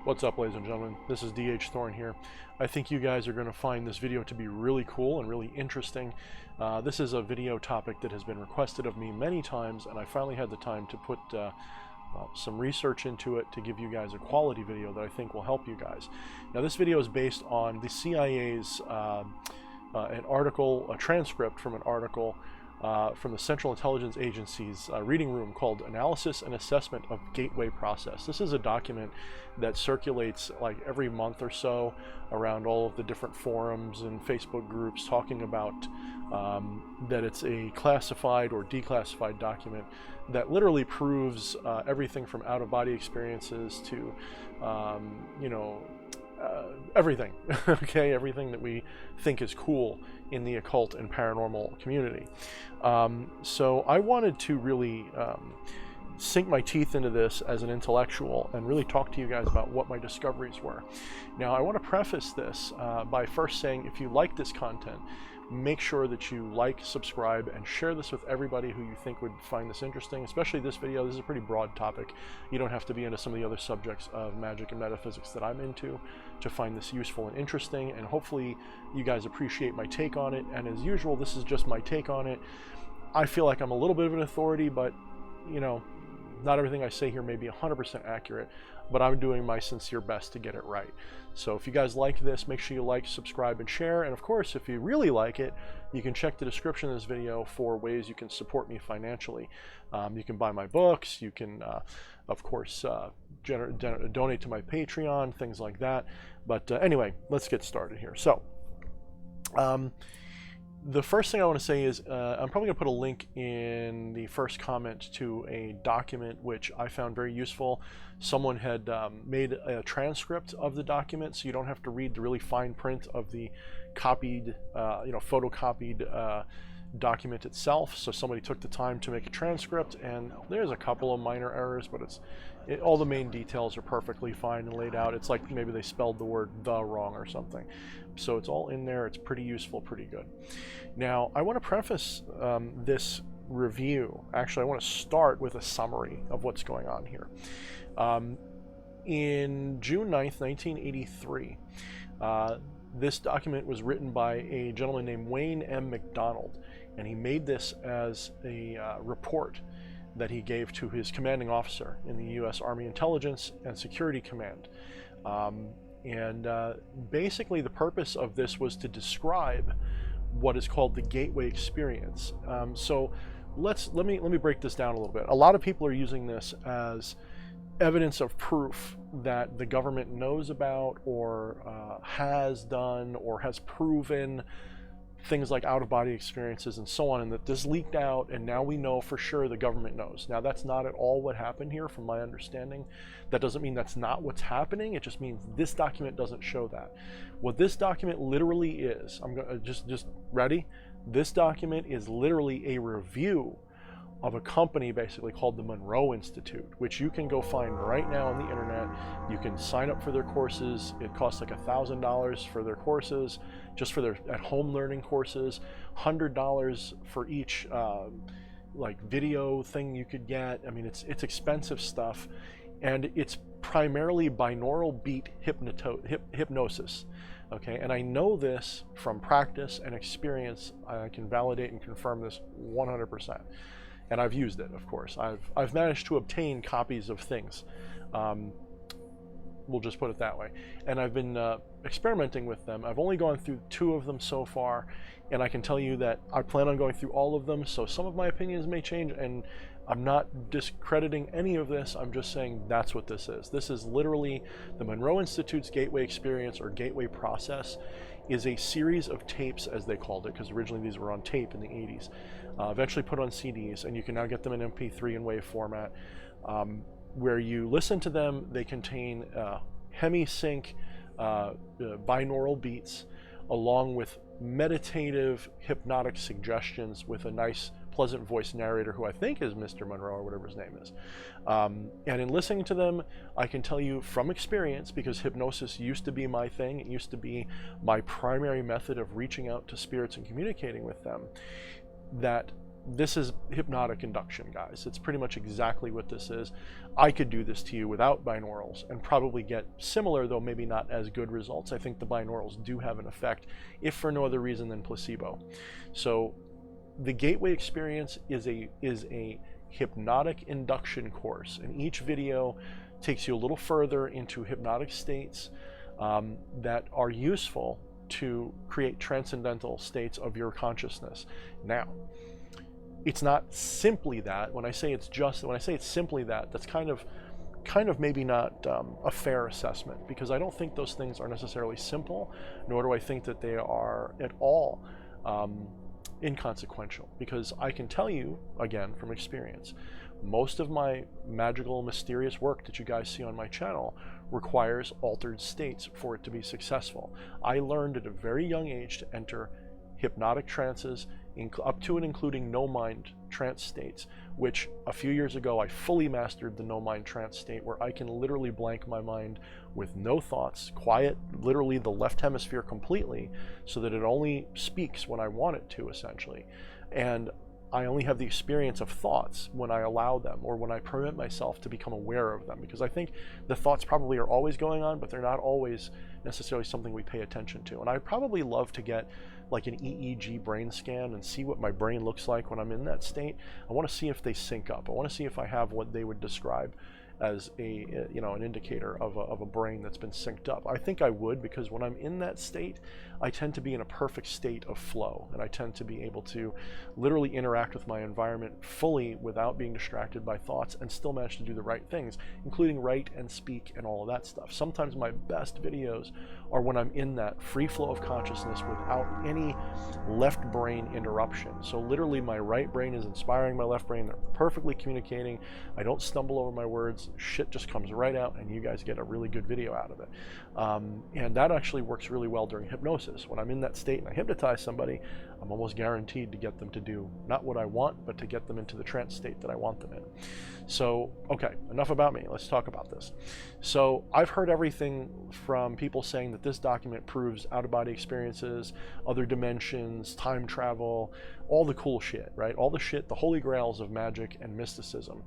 What's up, ladies and gentlemen? This is DH Thorne here. I think you guys are going to find this video to be really cool and really interesting. This is a video topic that has been requested of me many times, and I finally had the time to put some research into it to give you guys a quality video that I think will help you guys. Now, this video is based on the CIA's an article, a transcript from an article from the Central Intelligence Agency's reading room called Analysis and Assessment of Gateway Process. This is a document that circulates like every month or so around all of the different forums and Facebook groups talking about that it's a classified or declassified document that literally proves everything from out-of-body experiences to, everything, okay, everything that we think is cool in the occult and paranormal community. So I wanted to really sink my teeth into this as an intellectual and really talk to you guys about what my discoveries were. Now, I want to preface this by first saying, if you like this content, make sure that you like, subscribe, and share this with everybody who you think would find this interesting, especially this video. This is a pretty broad topic. You don't have to be into some of the other subjects of magic and metaphysics that I'm into to find this useful and interesting, and hopefully you guys appreciate my take on it. And as usual, this is just my take on it. I feel like I'm a little bit of an authority, but you know, not everything I say here may be 100% accurate, but I'm doing my sincere best to get it right. So if you guys like this, make sure you like, subscribe, and share. And of course, if you really like it, you can check the description of this video for ways you can support me financially. You can buy my books, you can, of course, donate to my Patreon, things like that. But anyway, let's get started here. So, the first thing I want to say is I'm probably going to put a link in the first comment to a document which I found very useful. Someone had made a transcript of the document, so you don't have to read the really fine print of the copied, photocopied document itself. So somebody took the time to make a transcript, and there's a couple of minor errors, but all the main details are perfectly fine and laid out. It's like maybe they spelled the word "the" wrong or something. So it's all in there. It's pretty useful, pretty good. Now, I want to preface this review. Actually, I want to start with a summary of what's going on here. In June 9th, 1983, this document was written by a gentleman named Wayne M. McDonald, and he made this as a report that he gave to his commanding officer in the U.S. Army Intelligence and Security Command. Basically the purpose of this was to describe what is called the gateway experience. So let me break this down a little bit. A lot of people are using this as evidence of proof that the government knows about or has done or has proven things like out-of-body experiences and so on, and that this leaked out and now we know for sure the government knows. Now, that's not at all what happened here from my understanding. That doesn't mean that's not what's happening. It just means this document doesn't show that. What this document literally is, I'm going to just ready. This document is literally a review of a company basically called the Monroe Institute, which you can go find right now on the internet. You can sign up for their courses. It costs like $1,000 for their courses, just for their at-home learning courses, $100 for each like video thing you could get. I mean, it's expensive stuff, and it's primarily binaural beat hypnosis. Okay, and I know this from practice and experience. I can validate and confirm this 100%. And I've used it, of course. I've managed to obtain copies of things. We'll just put it that way. And I've been experimenting with them. I've only gone through 2 of them so far, and I can tell you that I plan on going through all of them, so some of my opinions may change, and I'm not discrediting any of this. I'm just saying that's what this is. This is literally the Monroe Institute's Gateway Experience or Gateway Process is a series of tapes, as they called it, because originally these were on tape in the 80s. Eventually put on CDs, and you can now get them in MP3 and WAV format. Where you listen to them, they contain hemi-sync binaural beats, along with meditative hypnotic suggestions with a nice pleasant voice narrator who I think is Mr. Monroe or whatever his name is. And in listening to them, I can tell you from experience, because hypnosis used to be my thing, it used to be my primary method of reaching out to spirits and communicating with them, that this is hypnotic induction, guys. It's pretty much exactly what this is. I could do this to you without binaurals and probably get similar, though maybe not as good results. I think the binaurals do have an effect, if for no other reason than placebo. So the Gateway Experience is a hypnotic induction course, and each video takes you a little further into hypnotic states that are useful to create transcendental states of your consciousness. Now, it's not simply that. When I say it's simply that, that's kind of maybe not a fair assessment, because I don't think those things are necessarily simple, nor do I think that they are at all inconsequential, because I can tell you, again, from experience, most of my magical, mysterious work that you guys see on my channel requires altered states for it to be successful. I learned at a very young age to enter hypnotic trances, up to and including no-mind trance states, which a few years ago I fully mastered the no-mind trance state, where I can literally blank my mind with no thoughts, quiet literally the left hemisphere completely, so that it only speaks when I want it to, essentially. And I only have the experience of thoughts when I allow them, or when I permit myself to become aware of them, because I think the thoughts probably are always going on, but they're not always necessarily something we pay attention to. And I'd probably love to get like an EEG brain scan and see what my brain looks like when I'm in that state. I want to see if they sync up. I want to see if I have what they would describe as a, you know, an indicator of a brain that's been synced up. I think I would, because when I'm in that state, I tend to be in a perfect state of flow, and I tend to be able to literally interact with my environment fully without being distracted by thoughts, and still manage to do the right things, including write and speak and all of that stuff. Sometimes my best videos are when I'm in that free flow of consciousness without any left brain interruption. So literally my right brain is inspiring my left brain, they're perfectly communicating, I don't stumble over my words, shit just comes right out, and you guys get a really good video out of it. And that actually works really well during hypnosis. When I'm in that state and I hypnotize somebody, I'm almost guaranteed to get them to do not what I want, but to get them into the trance state that I want them in. So, okay, enough about me. Let's talk about this. So I've heard everything from people saying that this document proves out-of-body experiences, other dimensions, time travel, all the cool shit, right? All the shit, the holy grails of magic and mysticism.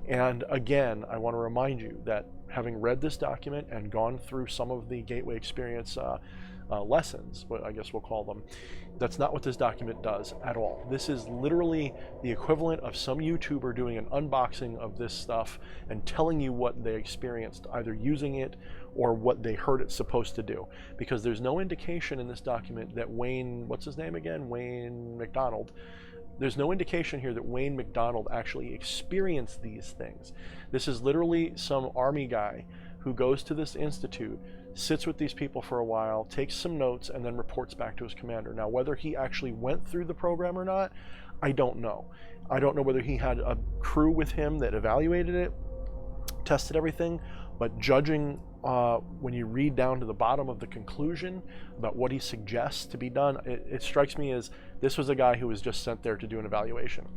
And again, I want to remind you that having read this document and gone through some of the Gateway Experience lessons, what I guess we'll call them, that's not what this document does at all. This is literally the equivalent of some YouTuber doing an unboxing of this stuff and telling you what they experienced, either using it or what they heard it's supposed to do. Because there's no indication in this document that Wayne, what's his name again? Wayne McDonald. There's no indication here that Wayne McDonald actually experienced these things. This is literally some army guy who goes to this institute, sits with these people for a while, takes some notes, and then reports back to his commander. Now, whether he actually went through the program or not, I don't know. I don't know whether he had a crew with him that evaluated it, tested everything, but judging when you read down to the bottom of the conclusion about what he suggests to be done, it strikes me as this was a guy who was just sent there to do an evaluation.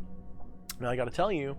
Now, I got to tell you,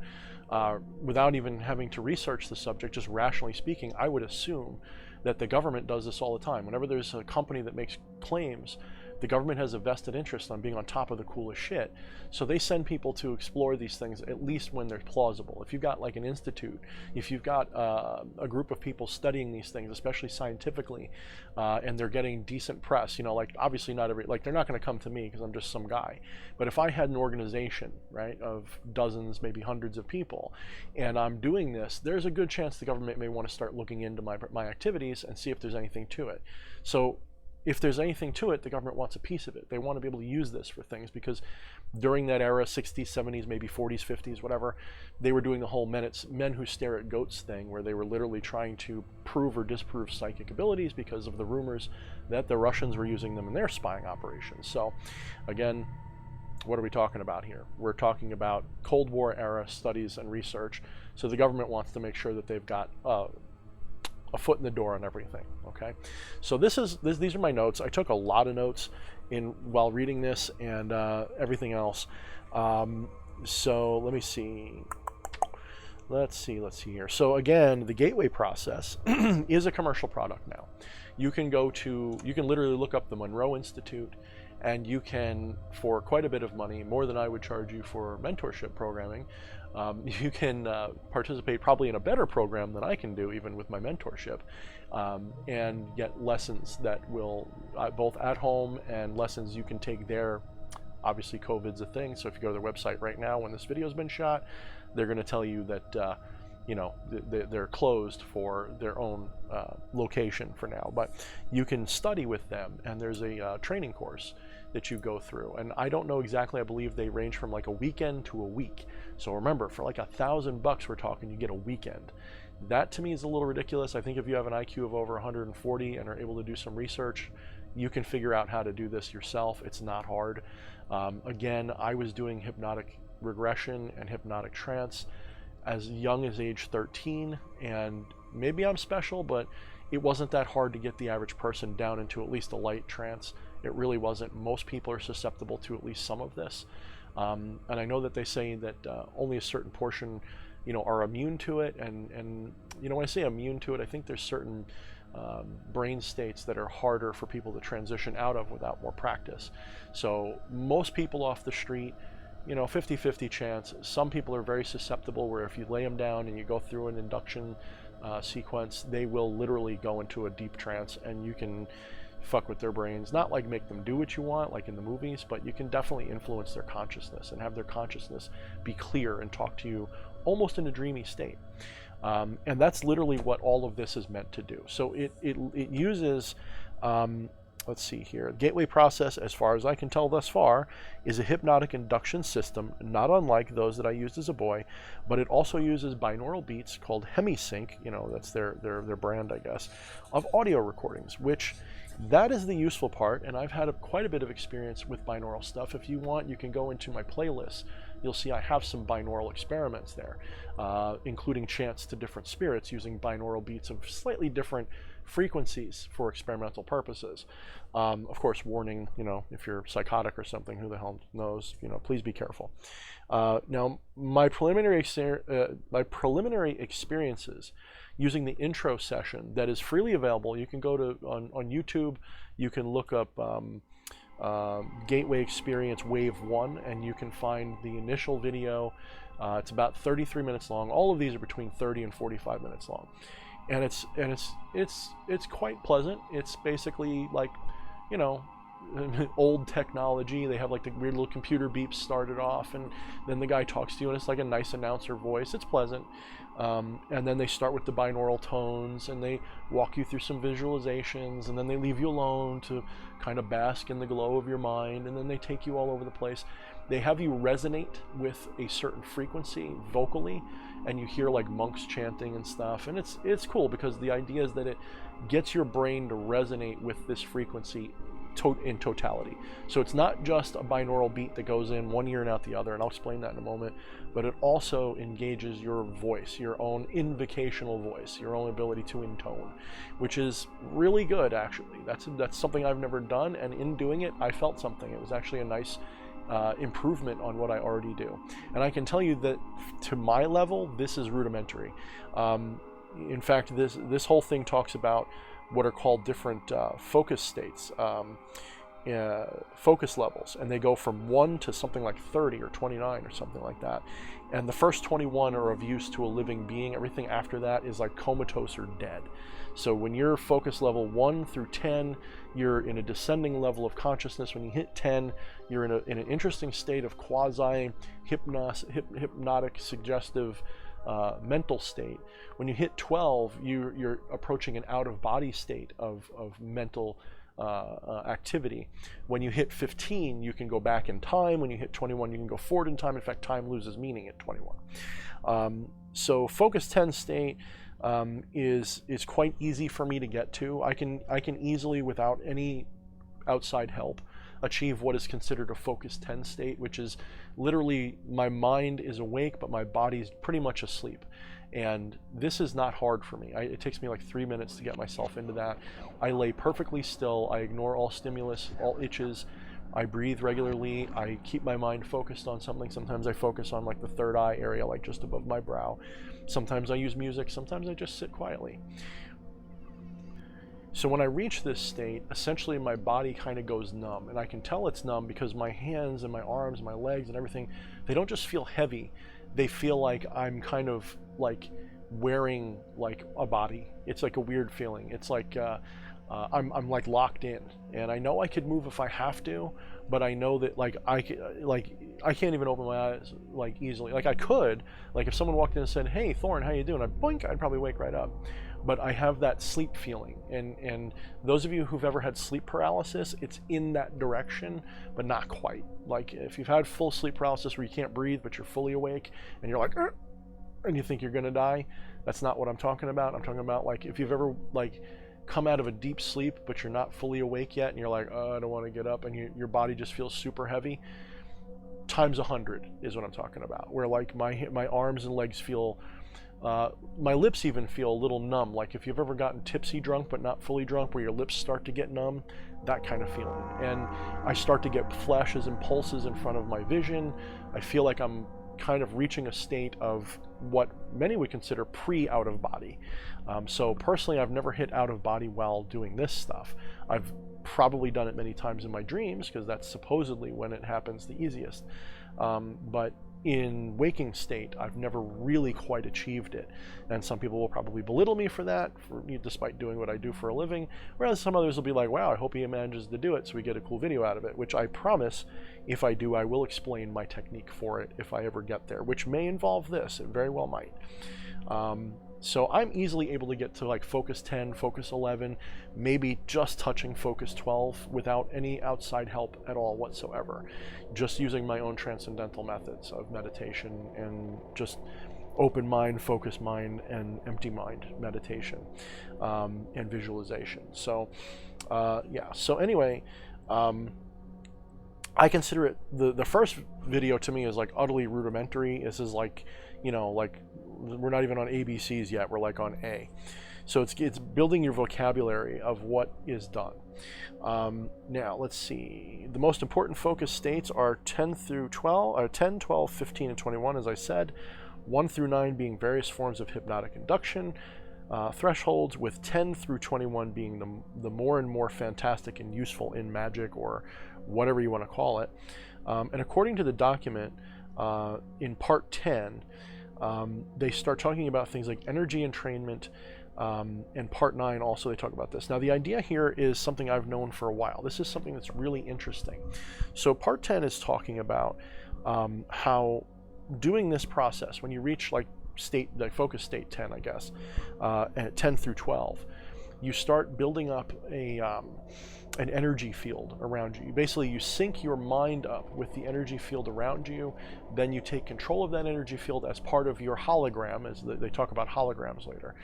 without even having to research the subject, just rationally speaking, I would assume that the government does this all the time. Whenever there's a company that makes claims, the government has a vested interest on being on top of the coolest shit. So they send people to explore these things, at least when they're plausible. If you've got like an institute, if you've got a group of people studying these things, especially scientifically, and they're getting decent press, you know, like obviously not every, like they're not gonna come to me because I'm just some guy. But if I had an organization, right, of dozens, maybe hundreds of people, and I'm doing this, there's a good chance the government may want to start looking into my activities and see if there's anything to it. So if there's anything to it, the government wants a piece of it. They want to be able to use this for things, because during that era, 60s, 70s, maybe 40s, 50s, whatever, they were doing the whole men who stare at goats thing, where they were literally trying to prove or disprove psychic abilities because of the rumors that the Russians were using them in their spying operations. So again, what are we talking about here? We're talking about Cold War era studies and research. So the government wants to make sure that they've got a foot in the door on everything. Okay, so these are my notes. I took a lot of notes while reading this and everything else. So let me see. Let's see here. So again, the Gateway process is a commercial product now. You can literally look up the Monroe Institute and you can, for quite a bit of money, more than I would charge you for mentorship programming, you can participate probably in a better program than I can do, even with my mentorship, and get lessons that will, both at home and lessons you can take there. Obviously, COVID's a thing, so if you go to their website right now when this video's been shot, they're going to tell you that you know, they're closed for their own location for now, but you can study with them, and there's a training course that you go through, and I don't know exactly, I believe they range from like a weekend to a week. So remember, for like $1,000 we're talking, you get a weekend. That to me is a little ridiculous. I think if you have an IQ of over 140 and are able to do some research, you can figure out how to do this yourself. It's not hard. Again, I was doing hypnotic regression and hypnotic trance as young as age 13, and maybe I'm special, but it wasn't that hard to get the average person down into at least a light trance. It really wasn't. Most people are susceptible to at least some of this, and I know that they say that only a certain portion, you know, are immune to it, and you know, when I say immune to it, I think there's certain brain states that are harder for people to transition out of without more practice. So most people off the street, you know, 50-50 chance. Some people are very susceptible, where if you lay them down and you go through an induction sequence, they will literally go into a deep trance, and you can fuck with their brains. Not like make them do what you want like in the movies, but you can definitely influence their consciousness and have their consciousness be clear and talk to you almost in a dreamy state. And that's literally what all of this is meant to do. So it uses let's see here. Gateway process, as far as I can tell thus far, is a hypnotic induction system, not unlike those that I used as a boy, but it also uses binaural beats called hemisync, you know, that's their brand, I guess, of audio recordings, which that is the useful part, and I've had quite a bit of experience with binaural stuff. If you want, you can go into my playlist. You'll see I have some binaural experiments there, including chants to different spirits using binaural beats of slightly different frequencies for experimental purposes. Of course, warning, you know, if you're psychotic or something, who the hell knows, you know, please be careful. Now, my preliminary experiences using the intro session that is freely available, you can go to on YouTube, you can look up Gateway Experience Wave 1, and you can find the initial video. It's about 33 minutes long. All of these are between 30 and 45 minutes long, and it's quite pleasant. It's basically like, you know, old technology. They have like the weird little computer beeps started off, and then the guy talks to you, and it's like a nice announcer voice. It's pleasant. And then they start with the binaural tones, and they walk you through some visualizations, and then they leave you alone to kind of bask in the glow of your mind, and then they take you all over the place. They have you resonate with a certain frequency vocally, and you hear like monks chanting and stuff, and it's cool because the idea is that it gets your brain to resonate with this frequency in totality. So it's not just a binaural beat that goes in one ear and out the other, and I'll explain that in a moment, but it also engages your voice, your own invocational voice, your own ability to intone, which is really good, actually. That's something I've never done, and in doing it, I felt something. It was actually a nice improvement on what I already do. And I can tell you that to my level, this is rudimentary. In fact, this whole thing talks about what are called different focus states, focus levels, and they go from 1 to something like 30 or 29 or something like that. And the first 21 are of use to a living being. Everything after that is like comatose or dead. So when you're focus level 1 through 10, you're in a descending level of consciousness. When you hit 10, you're in an interesting state of quasi-hypnotic, suggestive mental state. When you hit 12, you're approaching an out-of-body state of mental activity. When you hit 15, you can go back in time. When you hit 21, you can go forward in time. In fact, time loses meaning at 21. So focus 10 state is quite easy for me to get to. I can easily, without any outside help, achieve what is considered a focus 10 state, which is literally my mind is awake, but my body's pretty much asleep. And this is not hard for me. It takes me like 3 minutes to get myself into that. I lay perfectly still. I ignore all stimulus, all itches. I breathe regularly. I keep my mind focused on something. Sometimes I focus on like the third eye area, like just above my brow. Sometimes I use music. Sometimes I just sit quietly. So when I reach this state, essentially my body kind of goes numb, and I can tell it's numb because my hands and my arms and my legs and everything, they don't just feel heavy, they feel like I'm kind of like wearing like a body. It's like a weird feeling. It's like I'm like locked in, and I know I could move if I have to, but I know that like I can't even open my eyes like easily. Like I could, like if someone walked in and said, "Hey, Thorne, how you doing?" I'd blink, I'd probably wake right up. But I have that sleep feeling, and those of you who've ever had sleep paralysis, it's in that direction, but not quite. Like if you've had full sleep paralysis where you can't breathe but you're fully awake and you're like, and you think you're gonna die, that's not what I'm talking about. I'm talking about like if you've ever like come out of a deep sleep but you're not fully awake yet and you're like, oh, I don't want to get up, and your body just feels super heavy. Times 100 is what I'm talking about, where like my arms and legs feel, my lips even feel a little numb. Like if you've ever gotten tipsy drunk but not fully drunk, where your lips start to get numb, that kind of feeling. And I start to get flashes and pulses in front of my vision. I feel like I'm kind of reaching a state of what many would consider pre-out of body. So personally, I've never hit out of body while doing this stuff. I've probably done it many times in my dreams because that's supposedly when it happens the easiest. But in waking state, I've never really quite achieved it. And some people will probably belittle me for that, despite doing what I do for a living. Whereas some others will be like, wow, I hope he manages to do it so we get a cool video out of it, which I promise, if I do, I will explain my technique for it if I ever get there, which may involve this. It very well might. So I'm easily able to get to like focus 10, focus 11, maybe just touching focus 12 without any outside help at all whatsoever. Just using my own transcendental methods of meditation and just open mind, focus mind, and empty mind meditation and visualization. So yeah, so anyway, I consider it, the first video to me is like utterly rudimentary. This is like, you know, like we're not even on ABCs yet, we're like on A. So it's building your vocabulary of what is done. Now let's see, the most important focus states are 10 through 12, or 10, 12, 15, and 21, as I said, 1 through 9 being various forms of hypnotic induction, thresholds, with 10 through 21 being the more and more fantastic and useful in magic, or whatever you want to call it. And according to the document, in part 10, they start talking about things like energy entrainment, and part 9 also they talk about this. Now the idea here is something I've known for a while. This is something that's really interesting. So part 10 is talking about how doing this process, when you reach like state, like focus state 10, I guess, at 10 through 12, you start building up an energy field around you. Basically, you sync your mind up with the energy field around you, then you take control of that energy field as part of your hologram, as they talk about holograms later,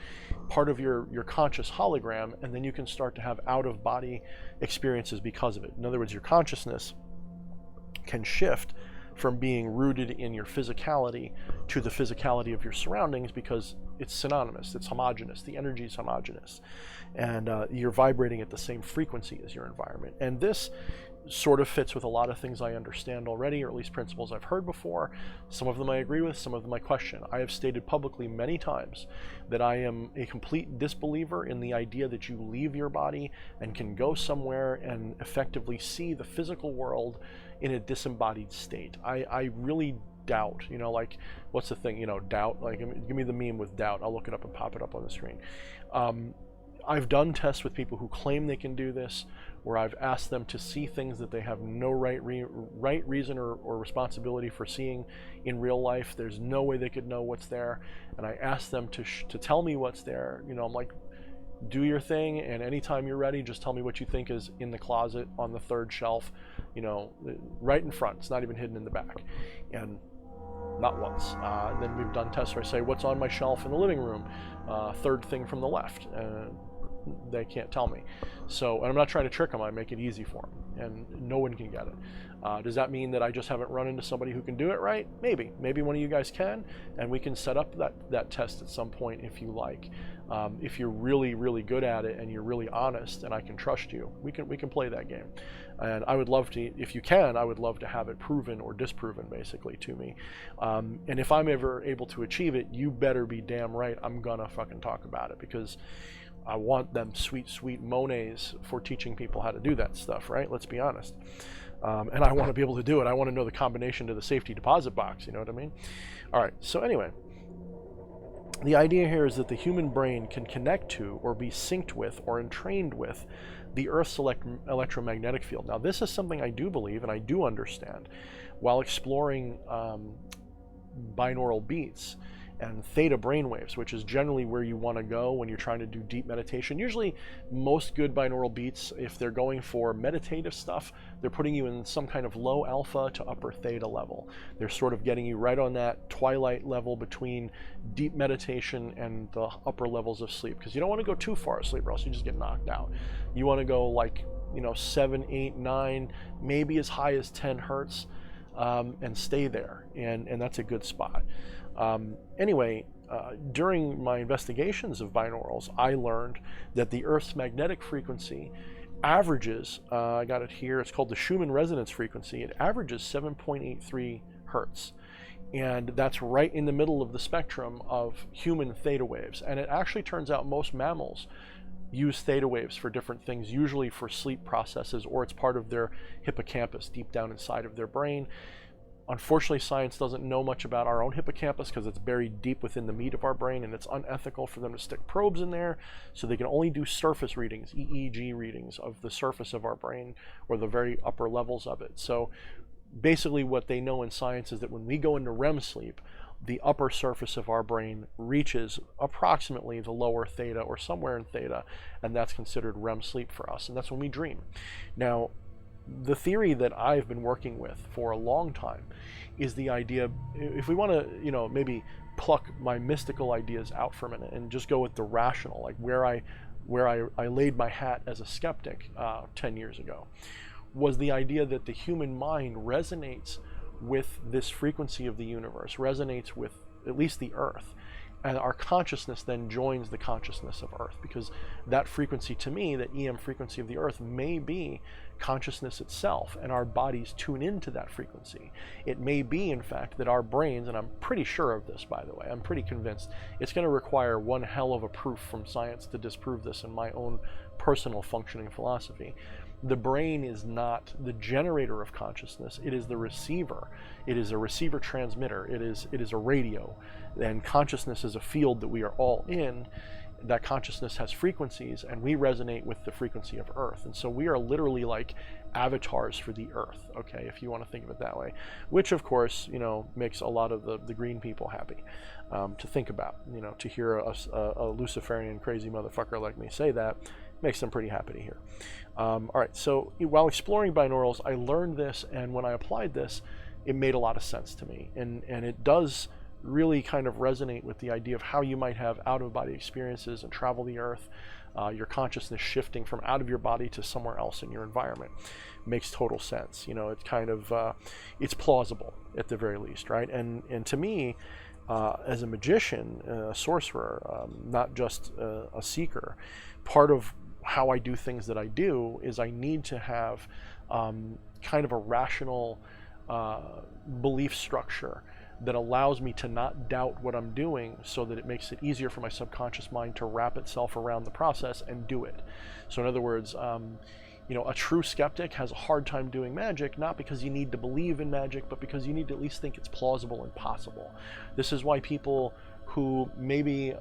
part of your conscious hologram, and then you can start to have out-of-body experiences because of it. In other words, your consciousness can shift from being rooted in your physicality to the physicality of your surroundings, because it's synonymous, it's homogeneous, the energy is homogeneous, and you're vibrating at the same frequency as your environment. And this sort of fits with a lot of things I understand already, or at least principles I've heard before. Some of them I agree with, some of them I question. I have stated publicly many times that I am a complete disbeliever in the idea that you leave your body and can go somewhere and effectively see the physical world in a disembodied state. I really doubt, you know, like, what's the thing, you know, doubt, like, give me the meme with doubt, I'll look it up and pop it up on the screen. I've done tests with people who claim they can do this, where I've asked them to see things that they have no right reason or responsibility for seeing in real life. There's no way they could know what's there, and I asked them to tell me what's there. You know, I'm like, do your thing, and anytime you're ready, just tell me what you think is in the closet on the third shelf, you know, right in front. It's not even hidden in the back. And not once. Then we've done tests where I say, what's on my shelf in the living room? Third thing from the left. They can't tell me. So, and I'm not trying to trick them, I make it easy for them, and no one can get it. Does that mean that I just haven't run into somebody who can do it right? Maybe. Maybe one of you guys can, and we can set up that test at some point if you like. If you're really, really good at it and you're really honest and I can trust you, we can play that game. And I would love to, if you can, I would love to have it proven or disproven basically to me. And if I'm ever able to achieve it, you better be damn right I'm gonna fucking talk about it, because I want them sweet, sweet monies for teaching people how to do that stuff, right? Let's be honest. And I want to be able to do it. I want to know the combination to the safety deposit box, you know what I mean? All right, so anyway, the idea here is that the human brain can connect to or be synced with or entrained with the Earth's electromagnetic field. Now, this is something I do believe and I do understand while exploring binaural beats and theta brainwaves, which is generally where you want to go when you're trying to do deep meditation. Usually most good binaural beats, if they're going for meditative stuff, they're putting you in some kind of low alpha to upper theta level. They're sort of getting you right on that twilight level between deep meditation and the upper levels of sleep, because you don't want to go too far asleep or else you just get knocked out. You want to go like, 7, 8, 9, maybe as high as 10 hertz, and stay there, and that's a good spot. Anyway, during my investigations of binaurals, I learned that the Earth's magnetic frequency averages, I got it here, it's called the Schumann resonance frequency, it averages 7.83 hertz. And that's right in the middle of the spectrum of human theta waves. And it actually turns out most mammals use theta waves for different things, usually for sleep processes, or it's part of their hippocampus deep down inside of their brain. Unfortunately, science doesn't know much about our own hippocampus because it's buried deep within the meat of our brain, and it's unethical for them to stick probes in there, so they can only do surface readings, EEG readings of the surface of our brain or the very upper levels of it. So basically what they know in science is that when we go into REM sleep, the upper surface of our brain reaches approximately the lower theta or somewhere in theta, and that's considered REM sleep for us, and that's when we dream. Now, the theory that I've been working with for a long time is the idea, if we want to, maybe pluck my mystical ideas out for a minute and just go with the rational, like where I laid my hat as a skeptic 10 years ago, was the idea that the human mind resonates with this frequency of the universe, resonates with at least the Earth, and our consciousness then joins the consciousness of Earth, because that frequency, to me, that EM frequency of the Earth, may be consciousness itself, and our bodies tune into that frequency. It may be, in fact, that our brains, and I'm pretty sure of this, by the way, I'm pretty convinced, it's going to require one hell of a proof from science to disprove this in my own personal functioning philosophy. The brain is not the generator of consciousness, it is the receiver. It is a receiver transmitter, it is a radio, and consciousness is a field that we are all in. That consciousness has frequencies, and we resonate with the frequency of Earth. And so we are literally like avatars for the Earth, okay, if you want to think of it that way, which of course, makes a lot of the green people happy to think about. To hear a Luciferian crazy motherfucker like me say that makes them pretty happy to hear. All right, so while exploring binaurals, I learned this, and when I applied this, it made a lot of sense to me, and it does really kind of resonate with the idea of how you might have out-of-body experiences and travel the Earth, your consciousness shifting from out of your body to somewhere else in your environment. Makes total sense. It's kind of, it's plausible at the very least, right? And to me, as a magician, a sorcerer, not just a seeker, part of how I do things that I do is I need to have kind of a rational belief structure that allows me to not doubt what I'm doing, so that it makes it easier for my subconscious mind to wrap itself around the process and do it. So in other words, a true skeptic has a hard time doing magic, not because you need to believe in magic, but because you need to at least think it's plausible and possible. This is why people who maybe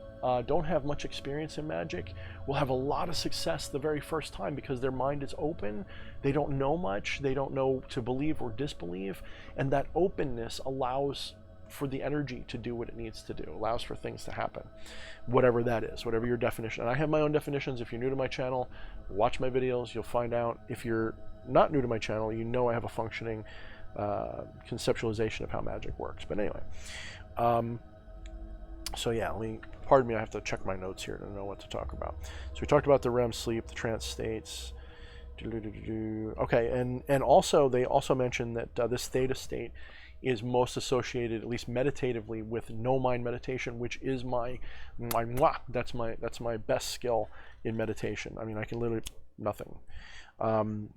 don't have much experience in magic will have a lot of success the very first time, because their mind is open, they don't know much, they don't know to believe or disbelieve, and that openness allows for the energy to do what it needs to do, allows for things to happen, whatever that is, whatever your definition. And I have my own definitions. If you're new to my channel, watch my videos, you'll find out. If you're not new to my channel, I have a functioning conceptualization of how magic works. But anyway, so yeah, pardon me, I have to check my notes here to know what to talk about. So we talked about the REM sleep, the trance states. Okay, and also they also mentioned that this theta state is most associated, at least meditatively, with no mind meditation, which is that's my best skill in meditation. I mean, I can literally nothing.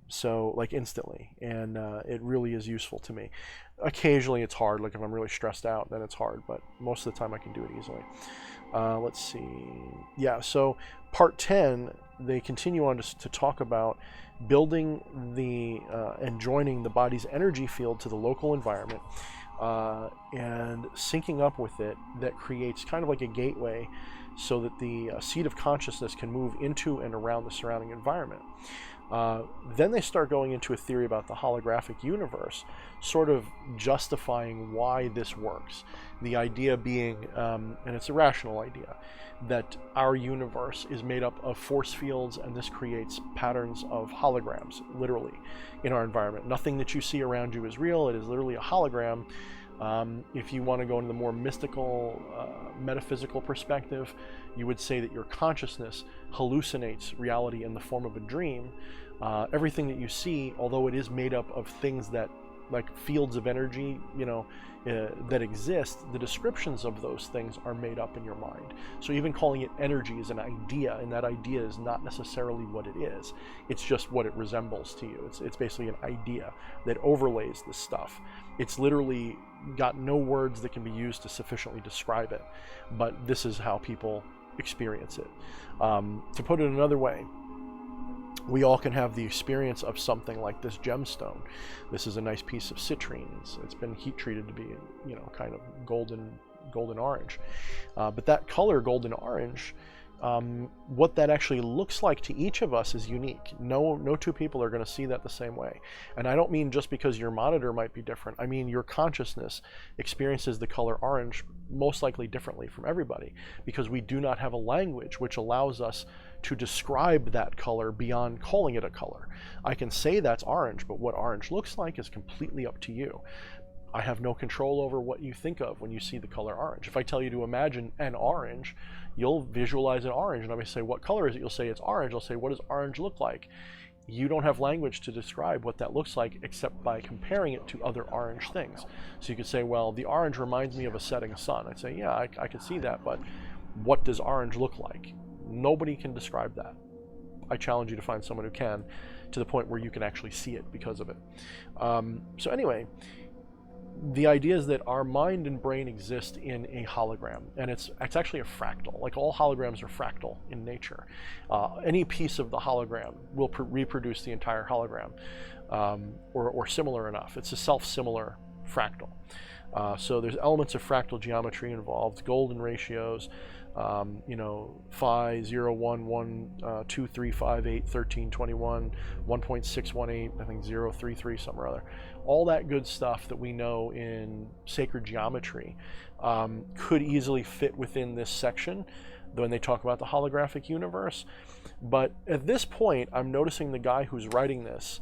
So like instantly, and it really is useful to me. Occasionally it's hard, like if I'm really stressed out, then it's hard, but most of the time I can do it easily. Let's see. Yeah, so Part 10, they continue on to talk about building and joining the body's energy field to the local environment, and syncing up with it. That creates kind of like a gateway so that the seat of consciousness can move into and around the surrounding environment. Then they start going into a theory about the holographic universe, sort of justifying why this works. The idea being, and it's a rational idea, that our universe is made up of force fields, and this creates patterns of holograms, literally, in our environment. Nothing that you see around you is real. It is literally a hologram. If you want to go into the more mystical, metaphysical perspective, you would say that your consciousness hallucinates reality in the form of a dream. Everything that you see, although it is made up of things that, like fields of energy, that exist, the descriptions of those things are made up in your mind. So even calling it energy is an idea, and that idea is not necessarily what it is. It's just what it resembles to you. It's basically an idea that overlays this stuff. It's literally got no words that can be used to sufficiently describe it, but this is how people experience it. To put it another way, we all can have the experience of something like this gemstone. This is a nice piece of citrine. It's been heat treated to be, kind of golden orange. But that color, golden orange, what that actually looks like to each of us is unique. No two people are going to see that the same way. And I don't mean just because your monitor might be different. I mean your consciousness experiences the color orange most likely differently from everybody, because we do not have a language which allows us to describe that color beyond calling it a color. I can say that's orange, but what orange looks like is completely up to you. I have no control over what you think of when you see the color orange. If I tell you to imagine an orange, you'll visualize an orange, and I may say, what color is it? You'll say it's orange. I'll say, what does orange look like? You don't have language to describe what that looks like except by comparing it to other orange things. So you could say, well, the orange reminds me of a setting sun. I'd say, yeah, I could see that, but what does orange look like? Nobody can describe that. I challenge you to find someone who can, to the point where you can actually see it because of it. So anyway, the idea is that our mind and brain exist in a hologram, and it's actually a fractal. Like all holograms are fractal in nature. Any piece of the hologram will reproduce the entire hologram, or similar enough. It's a self-similar fractal. So there's elements of fractal geometry involved, golden ratios, phi 0, 1, 1, 2, 3, 5, 8, 13, 21, 1.618, I think 0, 3, 3, something or other. All that good stuff that we know in sacred geometry could easily fit within this section when they talk about the holographic universe. But at this point, I'm noticing the guy who's writing this,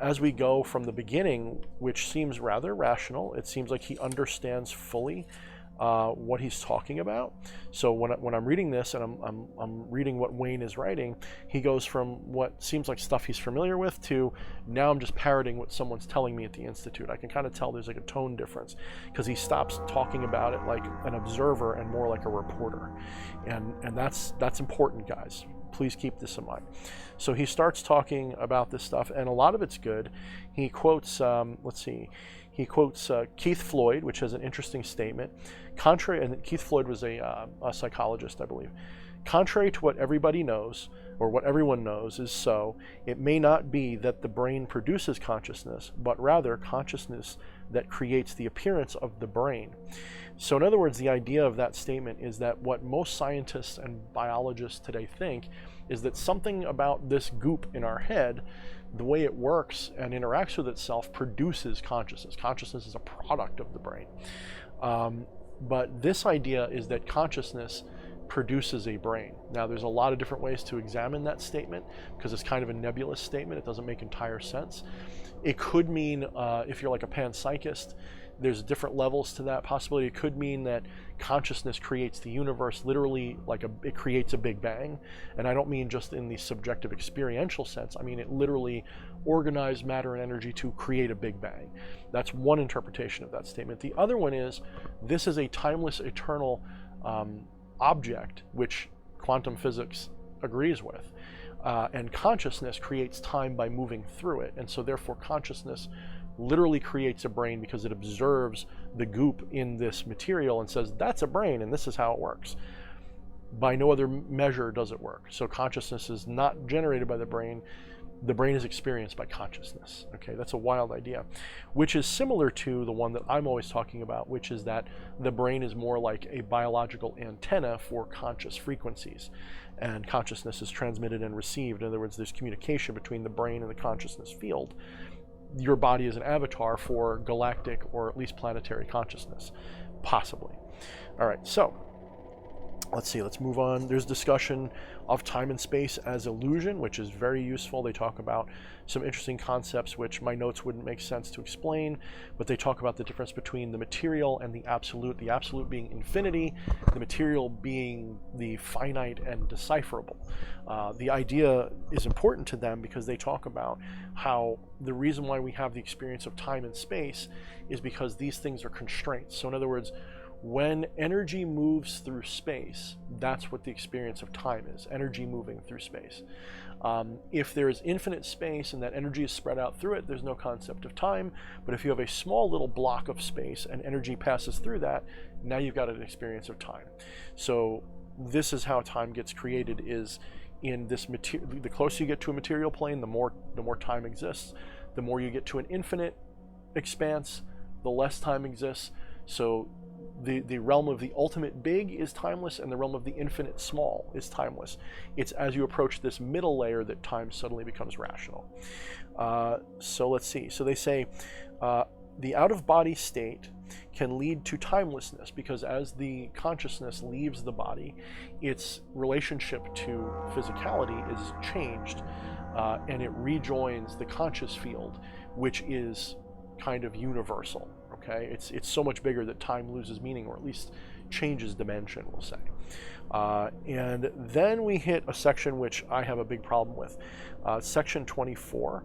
as we go from the beginning, which seems rather rational, it seems like he understands fully what he's talking about. So when I'm reading this, and I'm reading what Wayne is writing, he goes from what seems like stuff he's familiar with to now I'm just parroting what someone's telling me at the Institute. I can kind of tell there's like a tone difference, because he stops talking about it like an observer and more like a reporter, and that's important, guys. Please keep this in mind. So he starts talking about this stuff, and a lot of it's good. He quotes, he quotes Keith Floyd, which has an interesting statement. And Keith Floyd was a psychologist, I believe. Contrary to what everybody knows, or what everyone knows is so, it may not be that the brain produces consciousness, but rather consciousness that creates the appearance of the brain. So in other words, the idea of that statement is that what most scientists and biologists today think is that something about this goop in our head, the way it works and interacts with itself, produces consciousness. Consciousness is a product of the brain. But this idea is that consciousness produces a brain. Now, there's a lot of different ways to examine that statement, because it's kind of a nebulous statement. It doesn't make entire sense. It could mean, if you're like a panpsychist, there's different levels to that possibility. It could mean that consciousness creates the universe, literally like it creates a big bang. And I don't mean just in the subjective experiential sense. I mean it literally organized matter and energy to create a big bang. That's one interpretation of that statement. The other one is, this is a timeless, eternal object, which quantum physics agrees with. And consciousness creates time by moving through it. And so therefore consciousness literally creates a brain, because it observes the goop in this material and says, that's a brain and this is how it works. by no other measure does it work. So consciousness is not generated by the brain is experienced by consciousness. Okay, that's a wild idea, which is similar to the one that I'm always talking about, which is that the brain is more like a biological antenna for conscious frequencies, and consciousness is transmitted and received. In other words, there's communication between the brain and the consciousness field. Your body is an avatar for galactic or at least planetary consciousness, possibly. All right, so let's see, let's move on. There's discussion of time and space as illusion, which is very useful. They talk about some interesting concepts which my notes wouldn't make sense to explain, but they talk about the difference between the material and the absolute being infinity, the material being the finite and decipherable. The idea is important to them because they talk about how the reason why we have the experience of time and space is because these things are constraints. So in other words, when energy moves through space, that's what the experience of time is, energy moving through space. If there is infinite space and that energy is spread out through it, there's no concept of time. But if you have a small little block of space and energy passes through that, now you've got an experience of time. So this is how time gets created, is in this material. The closer you get to a material plane, the more time exists. The more you get to an infinite expanse, the less time exists. So the realm of the ultimate big is timeless, and the realm of the infinite small is timeless. It's as you approach this middle layer that time suddenly becomes rational. So let's see. So they say the out-of-body state can lead to timelessness, because as the consciousness leaves the body, its relationship to physicality is changed, and it rejoins the conscious field, which is kind of universal. Okay, it's so much bigger that time loses meaning, or at least changes dimension, we'll say. And then we hit a section which I have a big problem with, section 24.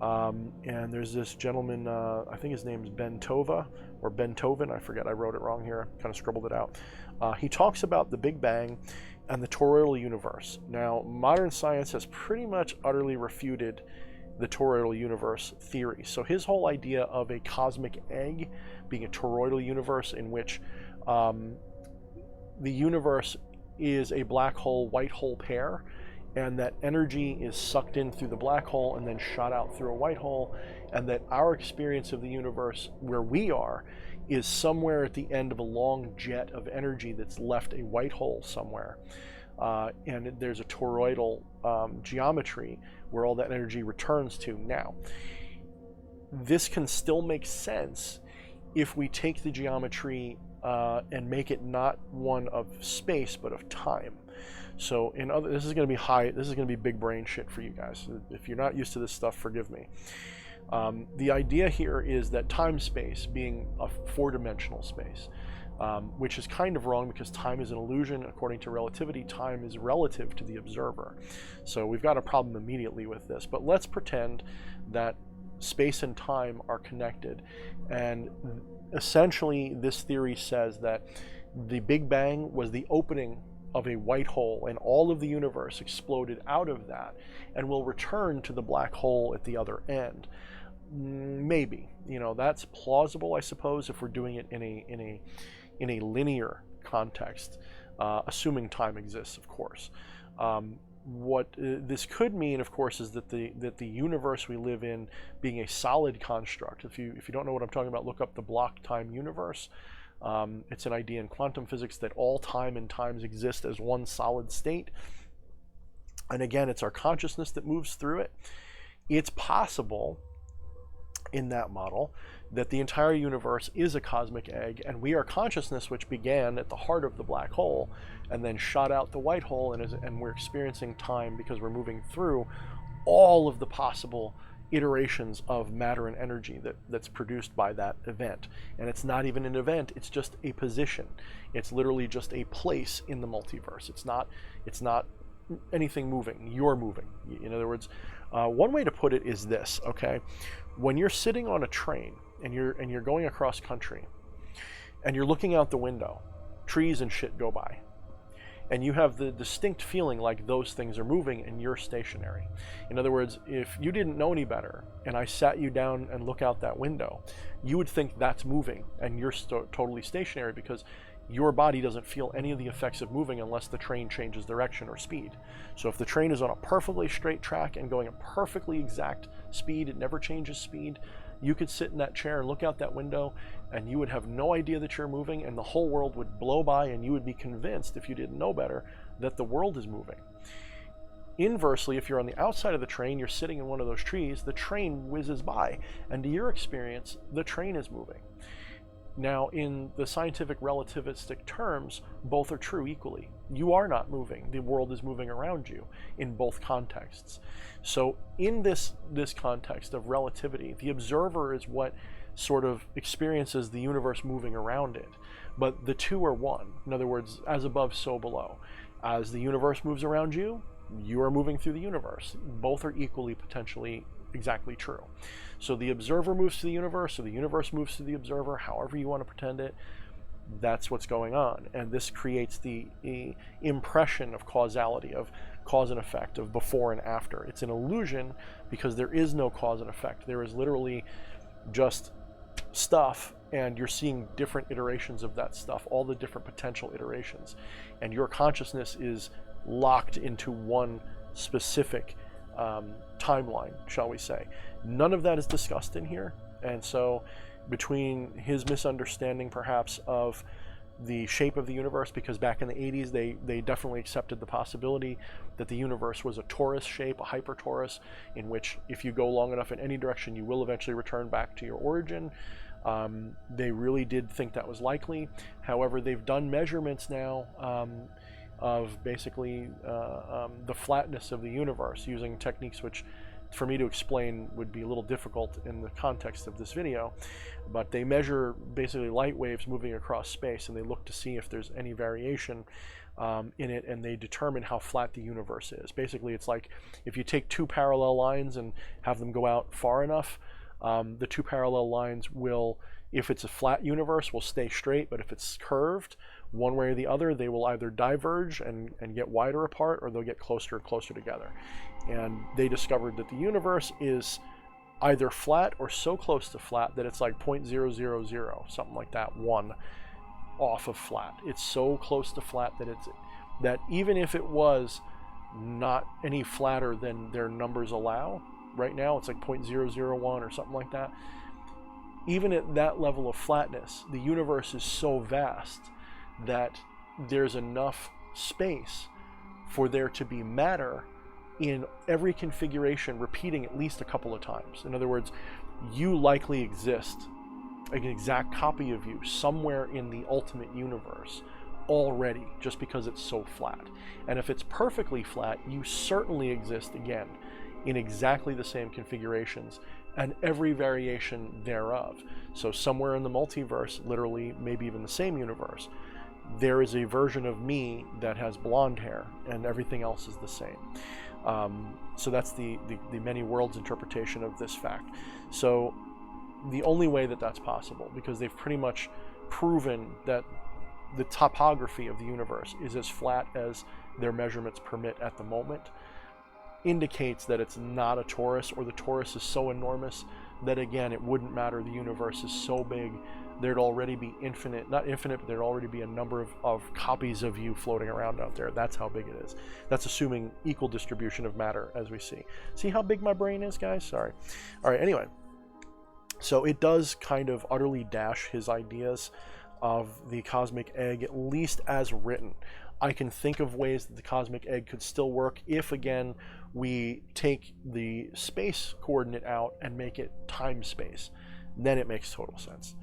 And there's this gentleman, I think his name's Bentova, or Bentoven, I forget, I wrote it wrong here, kind of scribbled it out. He talks about the Big Bang and the toroidal universe. Now, modern science has pretty much utterly refuted the toroidal universe theory. So his whole idea of a cosmic egg being a toroidal universe in which the universe is a black hole, white hole pair, and that energy is sucked in through the black hole and then shot out through a white hole, and that our experience of the universe where we are is somewhere at the end of a long jet of energy that's left a white hole somewhere. And there's a toroidal geometry where all that energy returns to. Now, this can still make sense if we take the geometry and make it not one of space but of time. So this is going to be this is going to be big brain shit for you guys. If you're not used to this stuff, forgive me. The idea here is that time-space being a four-dimensional space, which is kind of wrong because time is an illusion. According to relativity, time is relative to the observer. So we've got a problem immediately with this. But let's pretend that space and time are connected. And essentially, this theory says that the Big Bang was the opening of a white hole, and all of the universe exploded out of that and will return to the black hole at the other end. Maybe, that's plausible, I suppose, if we're doing it in a linear context, assuming time exists, of course. What this could mean, of course, is that the universe we live in being a solid construct. If you don't know what I'm talking about, look up the block time universe. It's an idea in quantum physics that all time and times exist as one solid state. And again, it's our consciousness that moves through it. It's possible in that model that the entire universe is a cosmic egg, and we are consciousness, which began at the heart of the black hole and then shot out the white hole, and we're experiencing time because we're moving through all of the possible iterations of matter and energy that's produced by that event. And it's not even an event, it's just a position. It's literally just a place in the multiverse. It's not anything moving, you're moving. In other words, one way to put it is this, okay? When you're sitting on a train and you're going across country and you're looking out the window, trees and shit go by, and you have the distinct feeling like those things are moving and you're stationary. In other words, if you didn't know any better and I sat you down and look out that window, you would think that's moving and you're totally stationary because your body doesn't feel any of the effects of moving unless the train changes direction or speed. So if the train is on a perfectly straight track and going a perfectly exact speed, it never changes speed, you could sit in that chair and look out that window and you would have no idea that you're moving, and the whole world would blow by, and you would be convinced, if you didn't know better, that the world is moving. Inversely, if you're on the outside of the train, you're sitting in one of those trees, the train whizzes by, and to your experience, the train is moving. Now, in the scientific relativistic terms, both are true equally. You are not moving. The world is moving around you in both contexts. So in this context of relativity, the observer is what sort of experiences the universe moving around it. But the two are one. In other words, as above, so below. As the universe moves around you, you are moving through the universe. Both are equally potentially exactly true. So the observer moves to the universe, or the universe moves to the observer, however you want to pretend it, that's what's going on. And this creates the impression of causality, of cause and effect, of before and after. It's an illusion because there is no cause and effect. There is literally just stuff, and you're seeing different iterations of that stuff, all the different potential iterations. And your consciousness is locked into one specific timeline, shall we say. None of that is discussed in here, and so between his misunderstanding perhaps of the shape of the universe, because back in the 80s they definitely accepted the possibility that the universe was a torus shape, a hypertorus, in which if you go long enough in any direction you will eventually return back to your origin. They really did think that was likely. However, they've done measurements now of basically the flatness of the universe using techniques which for me to explain would be a little difficult in the context of this video, but they measure basically light waves moving across space, and they look to see if there's any variation in it, and they determine how flat the universe is. Basically, it's like if you take two parallel lines and have them go out far enough, the two parallel lines will, if it's a flat universe, will stay straight, but if it's curved, one way or the other, they will either diverge and get wider apart, or they'll get closer and closer together. And they discovered that the universe is either flat or so close to flat that it's like 0.000, something like that, 1 off of flat. It's so close to flat that even if it was not any flatter than their numbers allow, right now it's like 0.001 or something like that, even at that level of flatness, the universe is so vast that there's enough space for there to be matter in every configuration repeating at least a couple of times. In other words, you likely exist, an exact copy of you somewhere in the ultimate universe already, just because it's so flat. And if it's perfectly flat, you certainly exist again in exactly the same configurations and every variation thereof. So somewhere in the multiverse, literally maybe even the same universe, there is a version of me that has blonde hair and everything else is the same. So that's the many worlds interpretation of this fact. So the only way that that's possible, because they've pretty much proven that the topography of the universe is as flat as their measurements permit at the moment, indicates that it's not a torus, or the torus is so enormous that, again, it wouldn't matter. The universe is so big, there'd already be not infinite, but there'd already be a number of copies of you floating around out there. That's how big it is. That's assuming equal distribution of matter, as we see. See how big my brain is, guys? Sorry. All right, anyway. So it does kind of utterly dash his ideas of the cosmic egg, at least as written. I can think of ways that the cosmic egg could still work if, again, we take the space coordinate out and make it time-space. Then it makes total sense.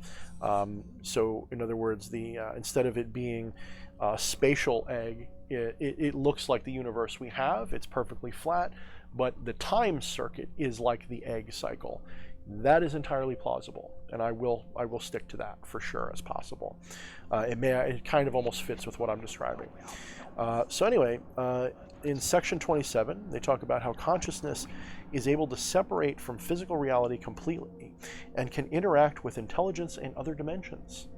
So, in other words, instead of it being a spatial egg, it looks like the universe we have. It's perfectly flat, but the time circuit is like the egg cycle. That is entirely plausible, and I will stick to that for sure as possible. It kind of almost fits with what I'm describing. So anyway, in section 27, they talk about how consciousness is able to separate from physical reality completely and can interact with intelligence in other dimensions.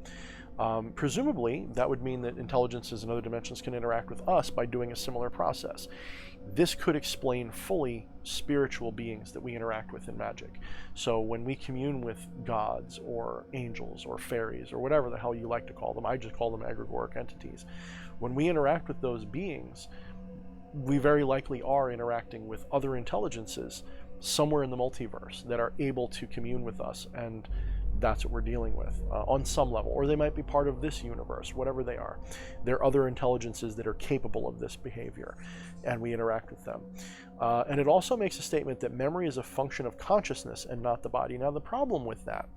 Presumably, that would mean that intelligences in other dimensions can interact with us by doing a similar process. this could explain fully spiritual beings that we interact with in magic. So when we commune with gods or angels or fairies or whatever the hell you like to call them, I just call them egregoric entities. When we interact with those beings, we very likely are interacting with other intelligences somewhere in the multiverse that are able to commune with us, and that's what we're dealing with on some level. Or they might be part of this universe, whatever they are. There are other intelligences that are capable of this behavior, and we interact with them. And it also makes a statement that memory is a function of consciousness and not the body. Now, the problem with that,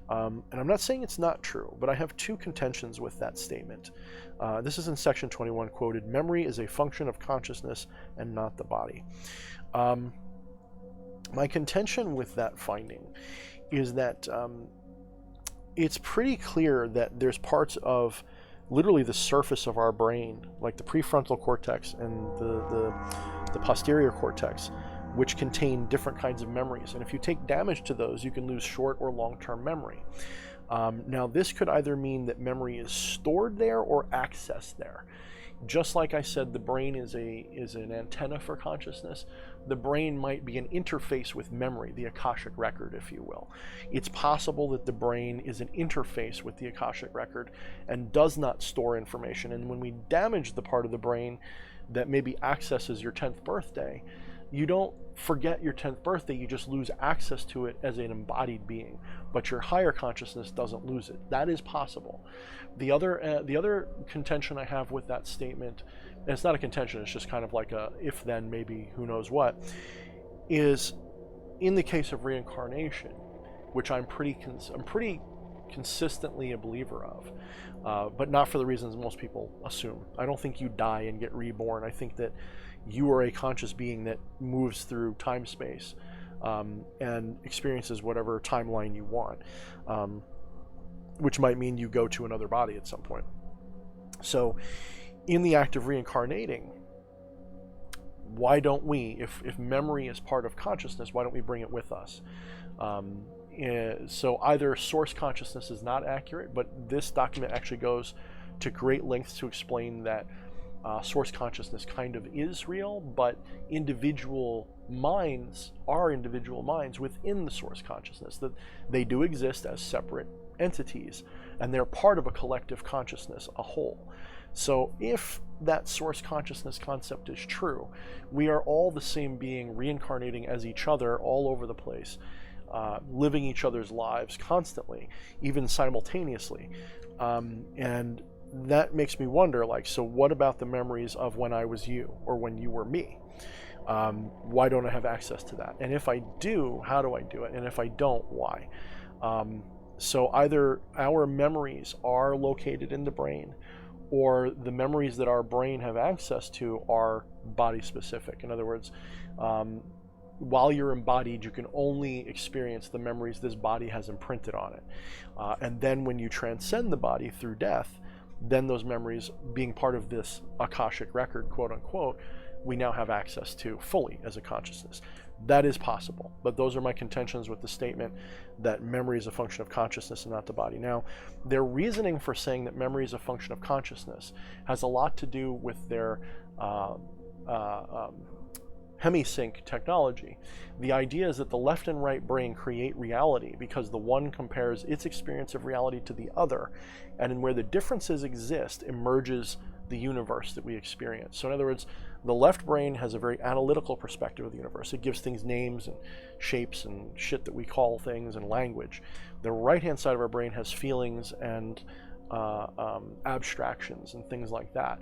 and I'm not saying it's not true, but I have two contentions with that statement. This is in section 21, quoted, "Memory is a function of consciousness and not the body." My contention with that finding is that it's pretty clear that there's parts of literally the surface of our brain, like the prefrontal cortex and the posterior cortex, which contain different kinds of memories. And if you take damage to those, you can lose short or long-term memory. Now, this could either mean that memory is stored there or accessed there. Just like I said, the brain is an antenna for consciousness. The brain might be an interface with memory, the Akashic record, if you will. It's possible that the brain is an interface with the Akashic record and does not store information. And when we damage the part of the brain that maybe accesses your 10th birthday, you don't forget your 10th birthday, you just lose access to it as an embodied being. But your higher consciousness doesn't lose it. That is possible. The other contention I have with that statement, and it's not a contention, it's just kind of like a if then maybe who knows what, is in the case of reincarnation, which I'm pretty consistently a believer of, but not for the reasons most people assume. I don't think you die and get reborn. I think that you are a conscious being that moves through time-space and experiences whatever timeline you want, which might mean you go to another body at some point. So in the act of reincarnating, why don't we, if memory is part of consciousness, why don't we bring it with us? So either source consciousness is not accurate, but this document actually goes to great lengths to explain that source consciousness kind of is real, but individual minds are individual minds within the source consciousness, that they do exist as separate entities, and they're part of a collective consciousness, a whole. So if that source consciousness concept is true, we are all the same being reincarnating as each other all over the place, living each other's lives constantly, even simultaneously. And that makes me wonder, like, so what about the memories of when I was you or when you were me? Why don't I have access to that? And if I do, how do I do it? And if I don't, why? So either our memories are located in the brain, or the memories that our brain have access to are body specific. In other words, while you're embodied, you can only experience the memories this body has imprinted on it. And then when you transcend the body through death, then those memories, being part of this Akashic record, quote unquote, we now have access to fully as a consciousness. That is possible, but those are my contentions with the statement that memory is a function of consciousness and not the body. Now, their reasoning for saying that memory is a function of consciousness has a lot to do with their hemisync technology. The idea is that the left and right brain create reality because the one compares its experience of reality to the other, and in where the differences exist emerges the universe that we experience. So in other words, the left brain has a very analytical perspective of the universe. It gives things names and shapes and shit that we call things and language. The right-hand side of our brain has feelings and abstractions and things like that.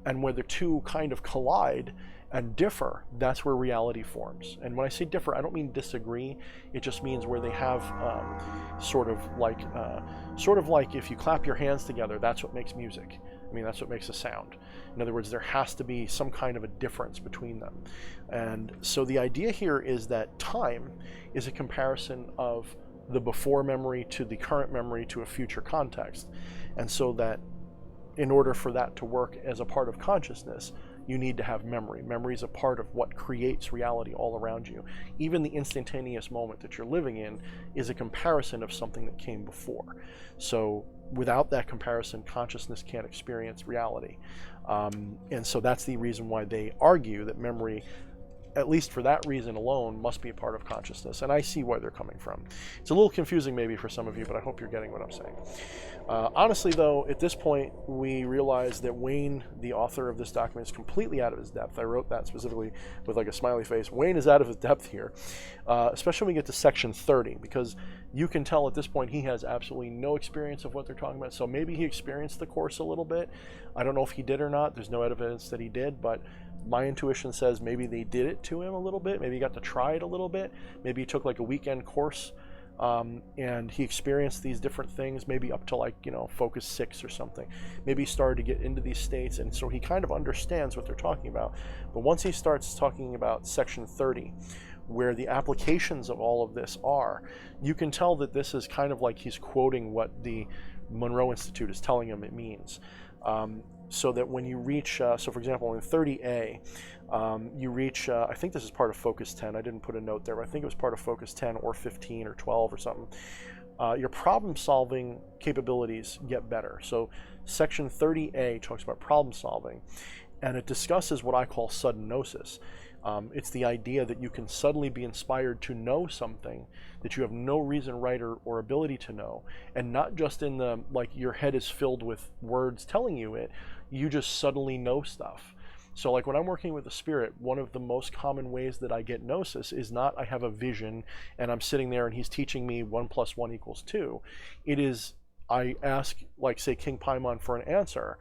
And where the two kind of collide and differ, that's where reality forms. And when I say differ, I don't mean disagree. It just means where they have sort of like if you clap your hands together, that's what makes music. I mean, that's what makes a sound. In other words, there has to be some kind of a difference between them. And so the idea here is that time is a comparison of the before memory to the current memory to a future context. And so that in order for that to work as a part of consciousness, you need to have memory. Memory is a part of what creates reality all around you. Even the instantaneous moment that you're living in is a comparison of something that came before. So without that comparison, consciousness can't experience reality. And so that's the reason why they argue that memory, at least for that reason alone, must be a part of consciousness. And I see where they're coming from. It's a little confusing maybe for some of you, but I hope you're getting what I'm saying. Honestly, though, at this point, we realize that Wayne, the author of this document, is completely out of his depth. I wrote that specifically with like a smiley face. Wayne is out of his depth here, especially when we get to section 30, because you can tell at this point he has absolutely no experience of what they're talking about. So maybe he experienced the course a little bit. I don't know if he did or not. There's no evidence that he did, but my intuition says maybe they did it to him a little bit. Maybe he got to try it a little bit. Maybe he took like a weekend course and he experienced these different things, maybe up to like, focus 6 or something. Maybe he started to get into these states, and so he kind of understands what they're talking about. But once he starts talking about section 30, where the applications of all of this are, you can tell that this is kind of like he's quoting what the Monroe Institute is telling him it means. So that when you reach, so for example, in 30A, you reach, I think this is part of Focus 10. I didn't put a note there, but I think it was part of Focus 10 or 15 or 12 or something. Your problem-solving capabilities get better. So section 30A talks about problem-solving, and it discusses what I call sudden gnosis. It's the idea that you can suddenly be inspired to know something that you have no reason, right, or ability to know, and not just in the, like, your head is filled with words telling you it, you just suddenly know stuff. So like when I'm working with a spirit, one of the most common ways that I get gnosis is not I have a vision and I'm sitting there and he's teaching me 1 + 1 = 2. It is I ask, like, say, King Paimon for an answer,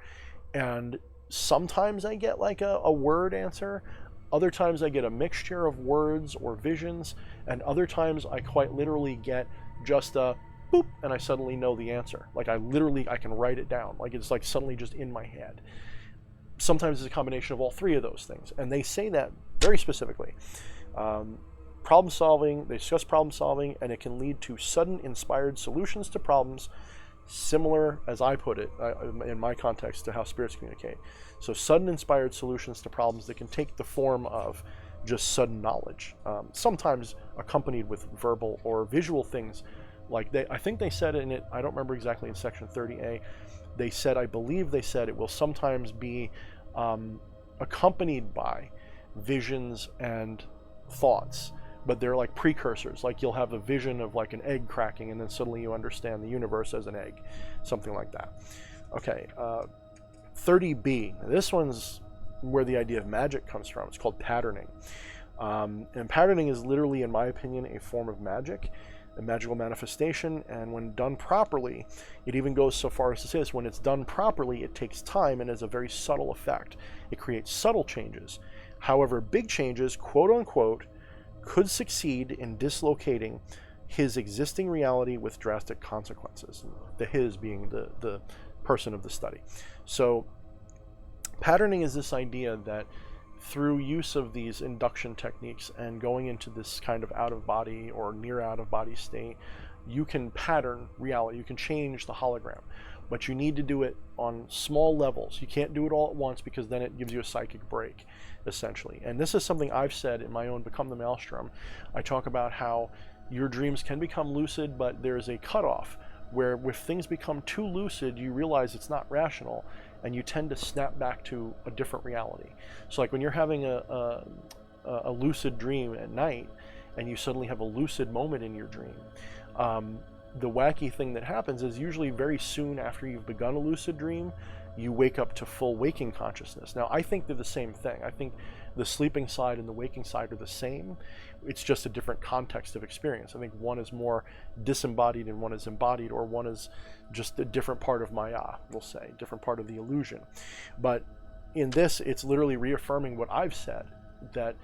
and sometimes I get like a word answer. Other times I get a mixture of words or visions, and other times I quite literally get just a boop, and I suddenly know the answer. Like I can write it down. Like it's like suddenly just in my head. Sometimes it's a combination of all three of those things, and they say that very specifically. Problem solving, they discuss problem solving, and it can lead to sudden inspired solutions to problems, similar, as I put it, in my context, to how spirits communicate. So sudden inspired solutions to problems that can take the form of just sudden knowledge, sometimes accompanied with verbal or visual things. Like I think they said in it, I don't remember exactly, in section 30A, they said, I believe they said it will sometimes be accompanied by visions and thoughts, but they're like precursors. Like you'll have a vision of like an egg cracking, and then suddenly you understand the universe as an egg, something like that. Okay, 30B. This one's where the idea of magic comes from. It's called patterning. And patterning is literally, in my opinion, a form of magic, a magical manifestation, and when done properly, it even goes so far as to say this, when it's done properly, it takes time and has a very subtle effect. It creates subtle changes. However, big changes, quote unquote, could succeed in dislocating his existing reality with drastic consequences. The his being the person of the study. So patterning is this idea that through use of these induction techniques and going into this kind of out-of-body or near out-of-body state, you can pattern reality. You can change the hologram, but you need to do it on small levels. You can't do it all at once, because then it gives you a psychic break, essentially. And this is something I've said in my own Become the Maelstrom. I talk about how your dreams can become lucid, but there's a cutoff where if things become too lucid, you realize it's not rational, and you tend to snap back to a different reality. So like when you're having a lucid dream at night, and you suddenly have a lucid moment in your dream, the wacky thing that happens is usually very soon after you've begun a lucid dream, you wake up to full waking consciousness. Now, I think they're the same thing. I think the sleeping side and the waking side are the same. It's just a different context of experience. I think one is more disembodied and one is embodied, or one is just a different part of Maya, we'll say, different part of the illusion. But in this, it's literally reaffirming what I've said, that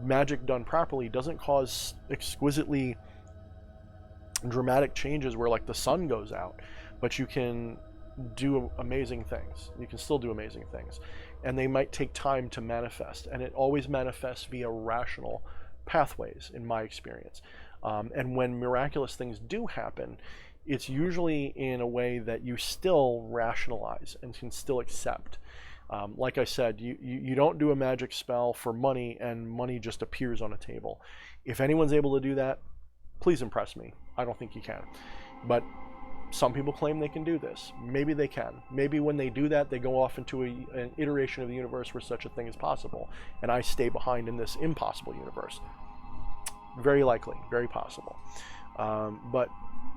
magic done properly doesn't cause exquisitely dramatic changes where like the sun goes out, but you can do amazing things. You can still do amazing things, and they might take time to manifest, and it always manifests via rational pathways, in my experience. And when miraculous things do happen, it's usually in a way that you still rationalize and can still accept. Like I said, you don't do a magic spell for money and money just appears on a table. If anyone's able to do that, please impress me. I don't think you can. But Some people claim they can do this. Maybe they can. Maybe when they do that, they go off into an iteration of the universe where such a thing is possible, and I stay behind in this impossible universe. Very likely, very possible. But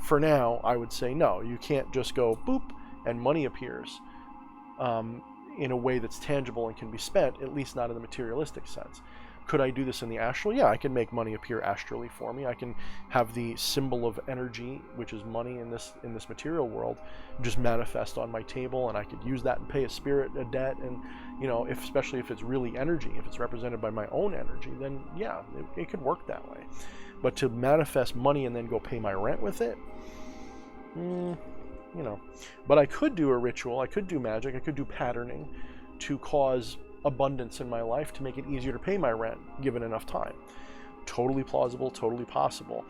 for now, I would say no. You can't just go boop and money appears in a way that's tangible and can be spent, at least not in the materialistic sense. Could I do this in the astral? Yeah, I can make money appear astrally for me. I can have the symbol of energy, which is money in this material world, just manifest on my table, and I could use that and pay a spirit a debt. And especially if it's really energy, if it's represented by my own energy, then yeah, it could work that way. But to manifest money and then go pay my rent with it, But I could do a ritual, I could do magic, I could do patterning to cause abundance in my life to make it easier to pay my rent given enough time. Totally plausible, totally possible.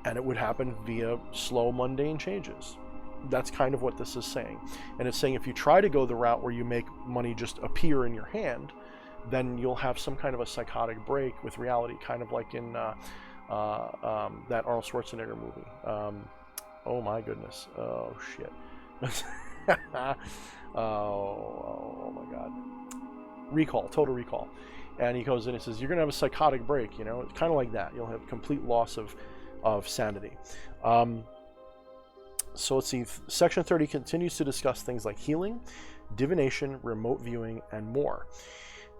And it would happen via slow, mundane changes. That's kind of what this is saying. And it's saying if you try to go the route where you make money just appear in your hand, then you'll have some kind of a psychotic break with reality, kind of like in that Arnold Schwarzenegger movie. Oh my goodness. Oh shit. oh my God. Recall, Total Recall. And he goes in and says, you're going to have a psychotic break, It's kind of like that. You'll have complete loss of sanity. So let's see. Section 30 continues to discuss things like healing, divination, remote viewing, and more.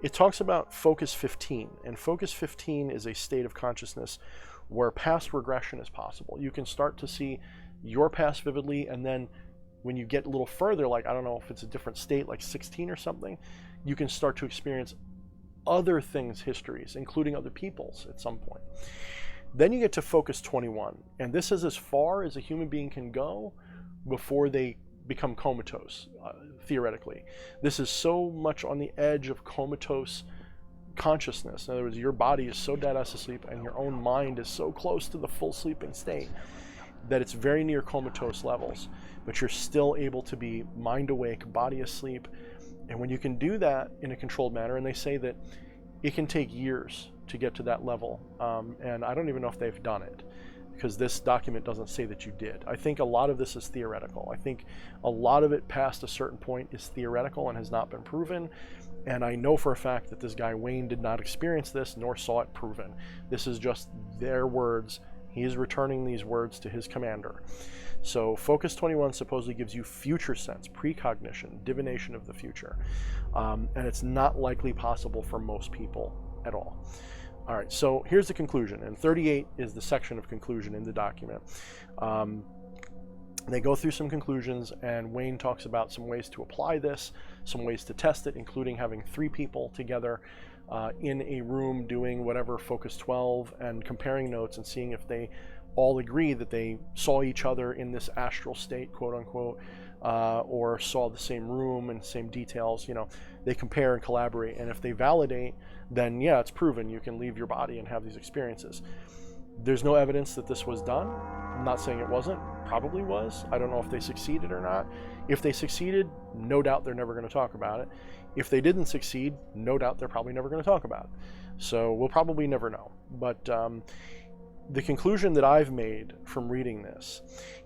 It talks about focus 15. And focus 15 is a state of consciousness where past regression is possible. You can start to see your past vividly, and then when you get a little further, like I don't know if it's a different state, like 16 or something, you can start to experience other things, histories, including other people's at some point. Then you get to focus 21, and this is as far as a human being can go before they become comatose, theoretically. This is so much on the edge of comatose consciousness. In other words, your body is so dead ass asleep and your own mind is so close to the full sleeping state that it's very near comatose levels, but you're still able to be mind awake, body asleep. And when you can do that in a controlled manner, and they say that it can take years to get to that level, and I don't even know if they've done it, because this document doesn't say that you did. I think a lot of this is theoretical. I think a lot of it past a certain point is theoretical and has not been proven. And I know for a fact that this guy Wayne did not experience this nor saw it proven. This is just their words. He is returning these words to his commander. So Focus 21 supposedly gives you future sense, precognition, divination of the future. And it's not likely possible for most people at all. All right, so here's the conclusion. And 38 is the section of conclusion in the document. They go through some conclusions, and Wayne talks about some ways to apply this, some ways to test it, including having 3 people together in a room doing whatever Focus 12 and comparing notes and seeing if they all agree that they saw each other in this astral state, quote unquote, or saw the same room and same details. They compare and collaborate, and if they validate, then yeah, it's proven. You can leave your body and have these experiences. There's no evidence that this was done. I'm not saying it wasn't. Probably was. I don't know if they succeeded or not. If they succeeded, no doubt they're never going to talk about it. If they didn't succeed, no doubt they're probably never going to talk about it. So we'll probably never know. But the conclusion that I've made from reading this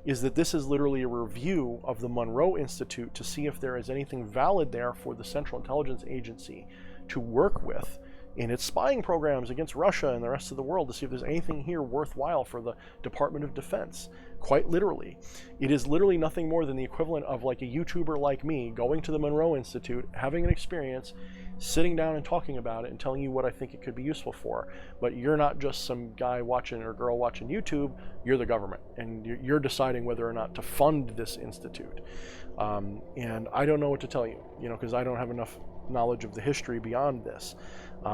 is that this is literally a review of the Monroe Institute to see if there is anything valid there for the Central Intelligence Agency to work with in its spying programs against Russia and the rest of the world, to see if there's anything here worthwhile for the Department of Defense. Quite literally. It is literally nothing more than the equivalent of like a YouTuber like me going to the Monroe Institute, having an experience, sitting down and talking about it and telling you what I think it could be useful for. But you're not just some guy watching or girl watching YouTube, you're the government, and you're deciding whether or not to fund this institute. And I don't know what to tell you, because I don't have enough knowledge of the history beyond this.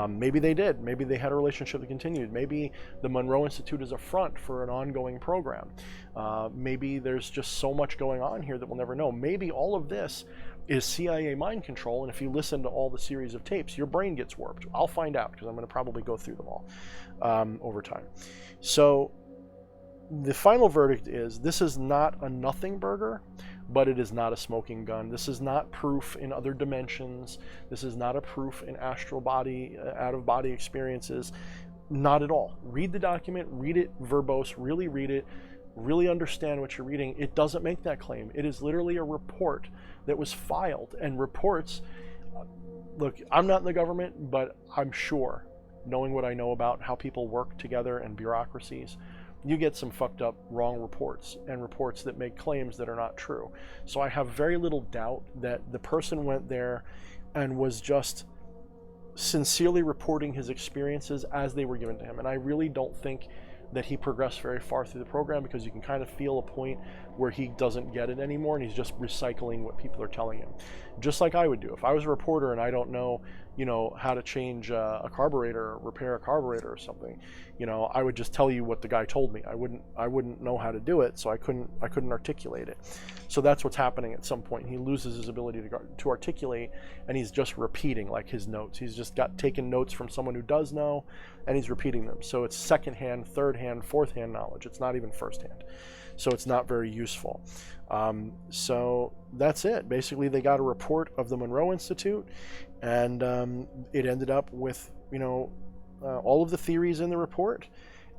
Maybe they did. Maybe they had a relationship that continued. Maybe the Monroe Institute is a front for an ongoing program. Maybe there's just so much going on here that we'll never know. Maybe all of this is CIA mind control, and if you listen to all the series of tapes, your brain gets warped. I'll find out, because I'm going to probably go through them all over time. So the final verdict is, this is not a nothing burger, but it is not a smoking gun. This is not proof in other dimensions. This is not a proof in astral body, out-of-body experiences. Not at all. Read the document, read it verbose, really read it. really understand what you're reading, it doesn't make that claim. It is literally a report that was filed. And reports, look, I'm not in the government, but I'm sure, knowing what I know about how people work together and bureaucracies, you get some fucked up wrong reports and reports that make claims that are not true. So I have very little doubt that the person went there and was just sincerely reporting his experiences as they were given to him. And I really don't think that he progressed very far through the program, because you can kind of feel a point where he doesn't get it anymore and he's just recycling what people are telling him. Just like I would do. If I was a reporter and I don't know, how to change a carburetor, repair a carburetor or something, I would just tell you what the guy told me. I wouldn't know how to do it, so I couldn't articulate it. So that's what's happening at some point. He loses his ability to articulate, and he's just repeating like his notes. He's just taken notes from someone who does know, and he's repeating them. So it's second-hand, third-hand, fourth-hand knowledge. It's not even first-hand. So it's not very useful. So that's it. Basically, they got a report of the Monroe Institute, and it ended up with, all of the theories in the report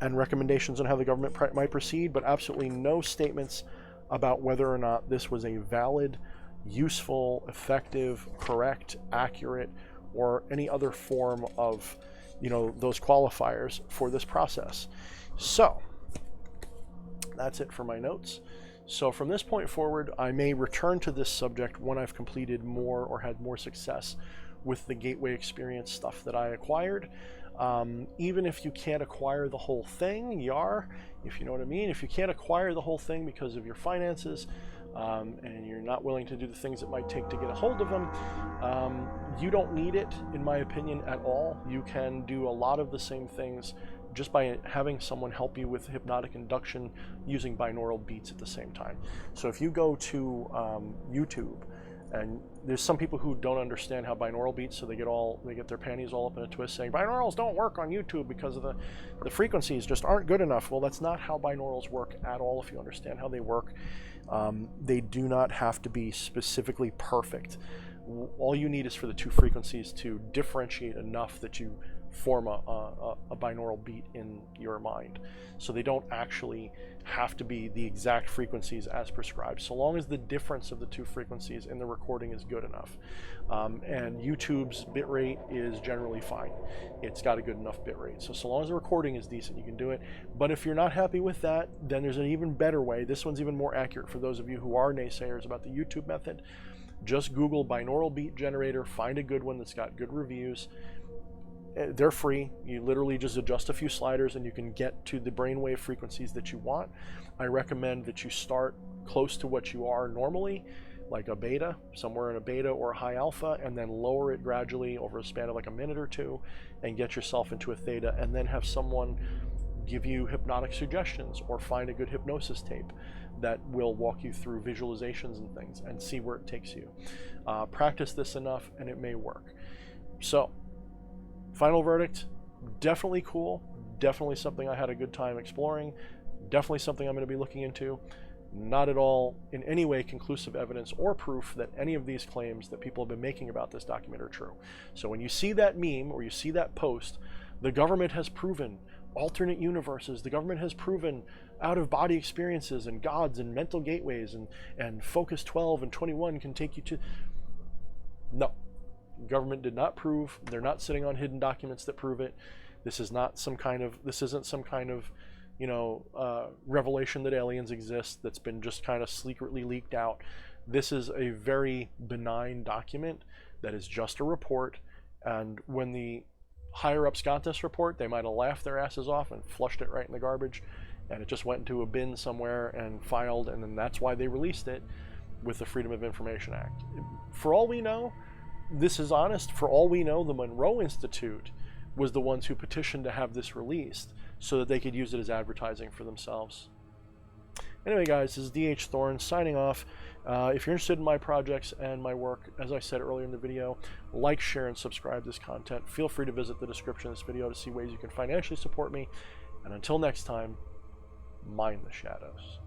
and recommendations on how the government might proceed, but absolutely no statements about whether or not this was a valid, useful, effective, correct, accurate, or any other form of, those qualifiers for this process. So that's it for my notes. So from this point forward, I may return to this subject when I've completed more or had more success with the gateway experience stuff that I acquired. Even if you can't acquire the whole thing, if you know what I mean, if you can't acquire the whole thing because of your finances, and you're not willing to do the things it might take to get a hold of them, you don't need it, in my opinion, at all. You can do a lot of the same things just by having someone help you with hypnotic induction using binaural beats at the same time. So if you go to YouTube, and there's some people who don't understand how binaural beats, so they get their panties all up in a twist saying binaurals don't work on YouTube because of the frequencies just aren't good enough. Well, that's not how binaurals work at all. If you understand how they work, they do not have to be specifically perfect. All you need is for the two frequencies to differentiate enough that you form a binaural beat in your mind. So they don't actually have to be the exact frequencies as prescribed, so long as the difference of the two frequencies in the recording is good enough. And YouTube's bitrate is generally fine. It's got a good enough bitrate. So long as the recording is decent, you can do it. But if you're not happy with that, then there's an even better way. This one's even more accurate for those of you who are naysayers about the YouTube method. Just Google binaural beat generator, find a good one that's got good reviews. They're free. You literally just adjust a few sliders and you can get to the brainwave frequencies that you want. I recommend that you start close to what you are normally, like a beta, somewhere in a beta or a high alpha, and then lower it gradually over a span of like a minute or two and get yourself into a theta, and then have someone give you hypnotic suggestions or find a good hypnosis tape that will walk you through visualizations and things and see where it takes you. Practice this enough and it may work. So, final verdict, definitely cool, definitely something I had a good time exploring, definitely something I'm going to be looking into. Not at all in any way conclusive evidence or proof that any of these claims that people have been making about this document are true. So when you see that meme or you see that post, the government has proven alternate universes, the government has proven out-of-body experiences and gods and mental gateways and Focus 12 and 21 can take you to... No. Government did not prove. They're not sitting on hidden documents that prove it. This isn't some kind of revelation that aliens exist that's been just kind of secretly leaked out. This is a very benign document that is just a report, and when the higher ups got this report, they might have laughed their asses off and flushed it right in the garbage, and it just went into a bin somewhere and filed, and then that's why they released it with the Freedom of Information Act. For all we know, this is honest. For all we know, the Monroe Institute was the ones who petitioned to have this released so that they could use it as advertising for themselves. Anyway, guys, this is D.H. Thorne signing off. If you're interested in my projects and my work, as I said earlier in the video, like, share, and subscribe to this content. Feel free to visit the description of this video to see ways you can financially support me. And until next time, mind the shadows.